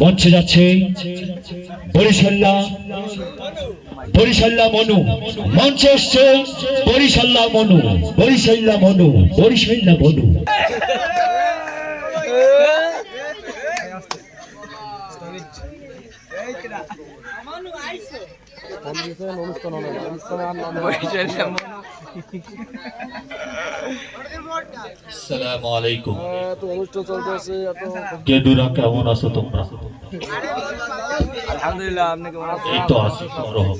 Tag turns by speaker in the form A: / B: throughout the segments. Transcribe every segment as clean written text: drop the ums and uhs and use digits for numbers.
A: মঞ্চে যাচ্ছে বরিশাল্লা মনু। মঞ্চে এসছে বরিশাল্লা মনু। আসসালামু আলাইকুম। কেদুরা কেমন আছো তোমরা?
B: আলহামদুলিল্লাহ, আপনি কেমন আছেন?
A: এই তো আছি রহম।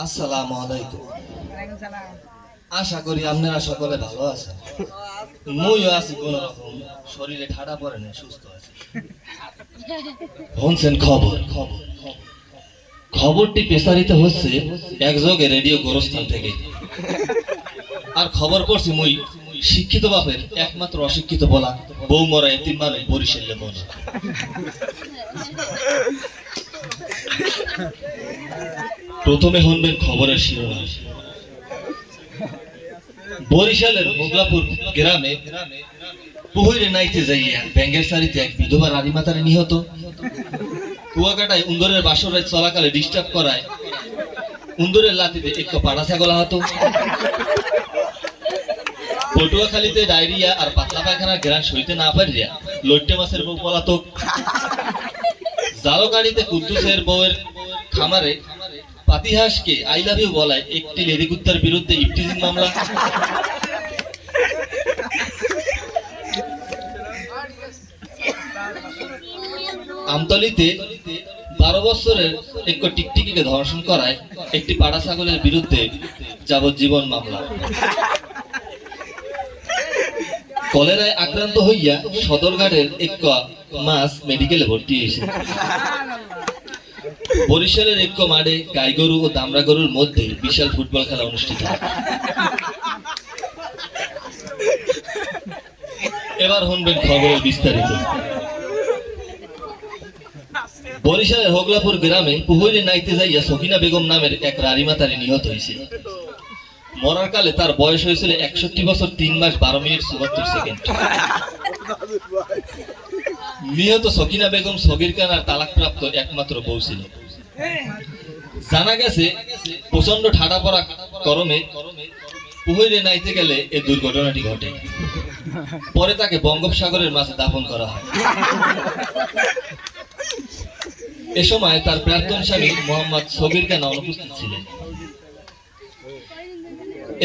C: আসসালামু আলাইকুম। আশা করি আপনারা সকলে ভালো আছেন। মুইও আছি কোন রকম, শরীরে ঠাডা পড়ে না, সুস্থ আছি। শুনছেন খবরটি প্রচারিত হচ্ছে একযোগে রেডিও গোরস্থান থেকে। আর খবর পড়ছি মুই শিক্ষিত বাপের একমাত্র অশিক্ষিত বলা বউ মরা এতিম মানুষ বরিশালে মন। প্রথমে শুনবেন খবরের শিরোনাম। বরিশালের মোগলাপুর গ্রামে পুহুরে নাইতে যাইয়া ব্যাঙ্গের সারিতে এক বিধবা রানীমাতারে নিহত। কুয়াকাটায় উন্দরের বাসর রাত চলাকালে ডিস্টার্ব করায় উন্দরের লাতিতে একটু পাড়া ছাগল আহত। পটুয়াখালীতে ডায়রিয়া আর পাতলা পায়খানার গ্রান সইতে না পারিয়া লইট্টে মাছের বউ পলাতক। জালকাড়িতে কুদ্দুসের বউয়ের খামারে পাতিহাসকে আই লাভ ইউ বলায় একটি লেডি কুত্তার বিরুদ্ধে ইফটিজিং মামলা। আমতলিতে 12 বছরের এক টিকটিকিকে ধর্ষণ করায় একটি পাড়া ছাগলের বিরুদ্ধে যাবজ্জীবন মামলা। কলেরায় আক্রান্ত হইয়া সদরঘাটের এক মাস মেডিকেলে ভর্তি হয়েছে। বরিশালের এক মাঠে গাই গরু ও দামরা গরুর মধ্যে বিশাল ফুটবল খেলা অনুষ্ঠিত হয়। এবার শুনবেন খবরের বিস্তারিত। বরিশালের হোগলাপুর গ্রামে পুহুরে নাইতে যাইয়া সকিনা বেগম নামের এক রানীমাতারি নিহত হয়েছে। মরার কালে তার বয়স হয়েছিল 61 বছর 3 মাস 12 মিনিট 74 সেকেন্ড। নিহত সকিনা বেগম সগির খানার তালাকপ্রাপ্ত একমাত্র বউ ছিল। জানা গেছে প্রচন্ড ঠাডা পড়া গরমে পুহুরে নাইতে গেলে এই দুর্ঘটনাটি ঘটে। পরে তাকে বঙ্গোপসাগরের মাঝে দাফন করা হয়। এ সময় তার প্রাক্তন স্বামী মোহাম্মদ সগির খান অনুপস্থিত ছিলেন।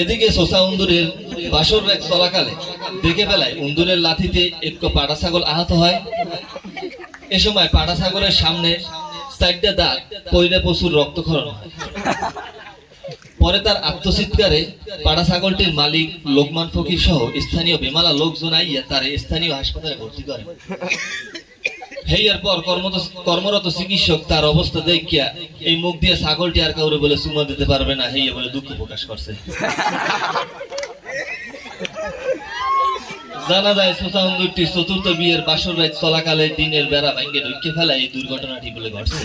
C: এদিকে সোসা উন্দুরের বাসর রাত চলাকালে দেখে ফেলায় উন্দুরের লাথিতে এক পাড়া ছাগল আহত হয়। এ সময় পাড়া ছাগলের সামনে 4টা দাঁত পইরে প্রচুর রক্তক্ষরণ হয়। পরে তার আত্মচিৎকারে পাড়া ছাগলটির মালিক লোকমান ফকির সহ স্থানীয় বেমালা লোকজন আইয়া তার স্থানীয় হাসপাতালে ভর্তি করেন। হেয়ার পর কর্মরত চিকিৎসক তার অবস্থা দেখিয়া এই মুখ দিয়ে ছাগলটি আর কাউরে বলে চুমা দিতে পারবে না হেয়া বলে দুঃখ প্রকাশ করছে। জানা যায় সোসা উন্দুরটি চতুর্থ বিয়ের বাসর রাত চলাকালে দিনের বেড়া ভাঙ্গে ঢুকে ফেলা এই দুর্ঘটনাটি বলে ঘটছে।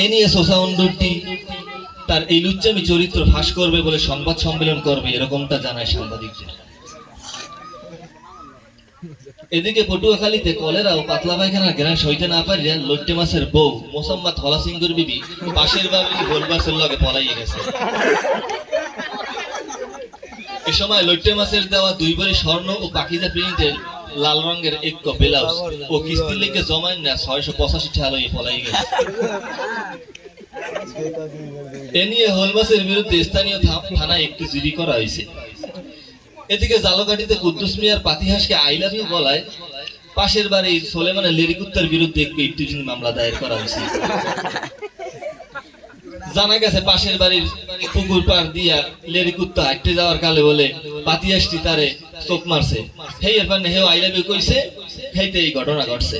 C: এ নিয়ে সোসা উন্দুরটি তার এই লুচ্চামি চরিত্র ফাঁস করবে বলে সংবাদ সম্মেলন করবে এরকমটা জানায় সাংবাদিকদের। এদিকে পটুয়াখালীতে কলেরা ও পাতলা পায়খানার গ্রান সইতে না পারিয়া লইট্টে মাছের বউ মোসাম্মদ হলা সিংগুর বিবি পাশের বাড়ি গোলবাসের লগে পলাইয়ে গেছে। এ সময় লইট্টে মাছের দেওয়া 2 ভরি স্বর্ণ ও পাকিজা প্রিন্টের লাল রঙের এক ব্লাউজ ও কিস্তি লেগে জমায় না 685 টাকা লইয়ে পলাইয়ে গেছে। এ নিয়ে হোলমাসের বিরুদ্ধে স্থানীয় থানায় একটি জিডি করা হয়েছে। এদিকে জালকাঠিতে কুদ্দুস মিয়ার পাতিহাসকে আই লাভ ইউ বলায় পাশের বাড়ির সোলেমানের লেডি কুত্তার বিরুদ্ধে একটি ইফটিজিং মামলা দায়ের করা হয়েছে। জানা গেছে পাশের বাড়ির পুকুর পাড় দিয়া লেডি কুত্তা হাঁটতে যাওয়ার কালে বলে পাতিহাসটি তারে চোখ মারছে। হেই এর পান্নে হেও আই লাভ ইউ কইছে, হেইতে এই ঘটনা ঘটছে।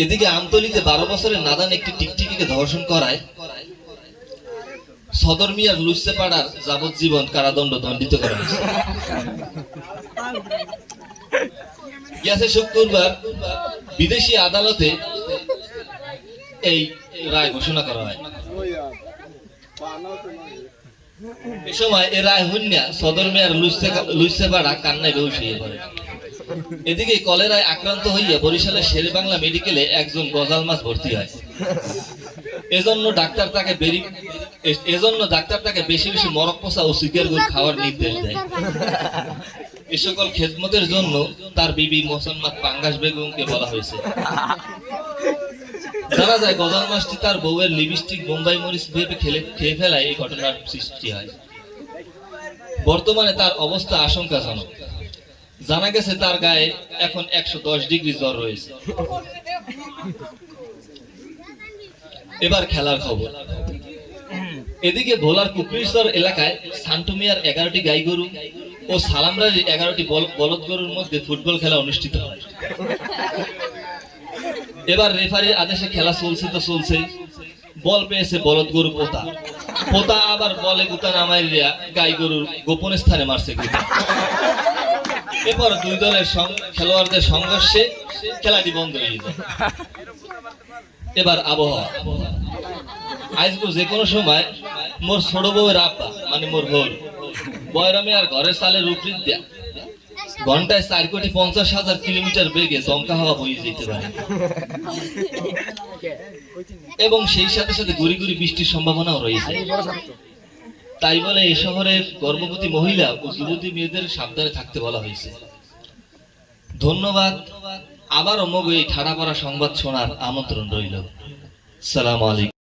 C: এদিকে আমতলিতে 12 বছরের নাদান একটি টিকটিকিকে ধর্ষণ করায় সদর মিয়ার লুচ্চে পাড়ার যাবজ্জীবন কারাদণ্ড দণ্ডিত করা হয়েছে। গেছে শুক্রবার বিদেশি আদালতে এই রায় ঘোষণা করা হয়। এ সময় এ রায় হইনা সদর মেয়র লুইসেপাড়া কান্নায় বেহুশ হয়ে পড়ে। এদিকে কলেরায় আক্রান্ত হইয়া বরিশালের শেরেবাংলা মেডিকেলে একজন গজাল মাছ ভর্তি হয়। এজন্য ডাক্তার তাকে বেশি বেশি মরক পোষা ও চিকের গুড় খাওয়ার নির্দেশ দেয়। এ সকল খেদমতের জন্য তার বিবি মোসাম্মদ পাঙ্গাস বেগমকে বলা হয়েছে। জানা যায় গজাল মাছটি তার বউয়ের লিপস্টিক বোম্বাই মরিচ ভেবে খেয়ে ফেলায় এই ঘটনার সৃষ্টি হয়। বর্তমানে তার অবস্থা আশঙ্কাজনক। জানা গেছে তার গায়ে এখন 110 ডিগ্রি জ্বর রয়েছে। এবার খেলার খবর। এদিকে ভোলার কুকরিশ্বর এলাকায় সান্টু মিয়ার 11টি গাই গরু ও সালামরাজির 11টি বলদ গরুর মধ্যে ফুটবল খেলা অনুষ্ঠিত হয়। এবার রেফারির আদেশে খেলা চলছে। বল পেয়েছে বলদ গরু পোতা আবার বলে গুতা নামাইয়া গাই গরুর গোপন স্থানে মারছে গুতা। এরপর দুই দলের খেলোয়াড়দের সংঘর্ষে খেলাটি বন্ধ হয়ে যায়। এবার আবহাওয়া। আজকে যে কোনো সময় মোর ছোট বউয়ের আব্বা মানে মোর বউ বয়রামে আর ঘরের সালের উপরিত দেয়া ঘন্টায় 4,50,000 কিলোমিটার বেগে দমকা হাওয়া বয়ে যেতে পারে এবং সেই সাথে সাথে গুড়ি গুড়ি বৃষ্টির সম্ভাবনাও রয়েছে। তাই বলে এই শহরের গর্ভবতী মহিলা ও যুবতী মেয়েদের সাবধানে থাকতে বলা হয়েছে। ধন্যবাদ। আবার অমোঘ এই ঠাড়া পড়া সংবাদ শোনার আমন্ত্রণ রইল। সালাম আলাইকুম।